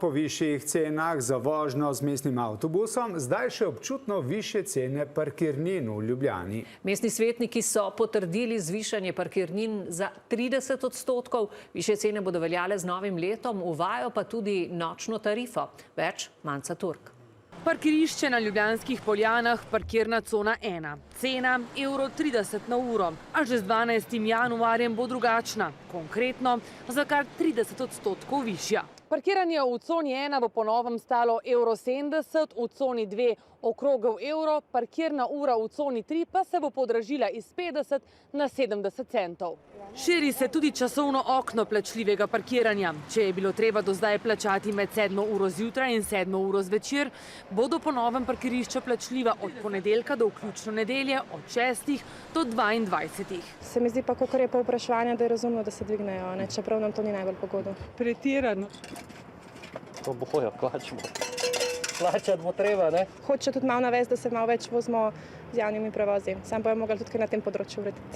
Po višjih cenah za vožnjo z mestnim avtobusom, zdaj še občutno višje cene parkirnin v Ljubljani. Mestni svetniki so potrdili zvišanje parkirnin za 30%. Višje cene bodo veljale z novim letom, uvajajo pa tudi nočno tarifo. Več Manca Turk. Parkirišče na Ljubljanskih Poljanah, parkirna cona 1. Cena €30 na uro, a že z 12. januarjem bo drugačna. Konkretno za kar 30% višja. Parkiranje v coni 1 bo po novem stalo €70, v coni 2 okrogel evro, parkirna ura v coni 3 pa se bo podražila iz 50 na 70 centov. Širi se tudi časovno okno plačljivega parkiranja. Če je bilo treba do zdaj plačati med 7. uro zjutraj in 7. uro zvečer, bodo po novem parkirišča plačljiva od ponedeljka do vključno nedelje od 6. do 22. Se mi zdi pa, kakor je povpraševanje, da je razumno, da se dvignejo, ne? Čeprav nam to ni najbolj pogodo. Pretirano. To bojo, plačamo. Plačati bo treba, ne? Hoče tudi malo navesti, da se malo več vozimo z javnimi prevozi. Sam bojo mogli tudi na tem področju urediti.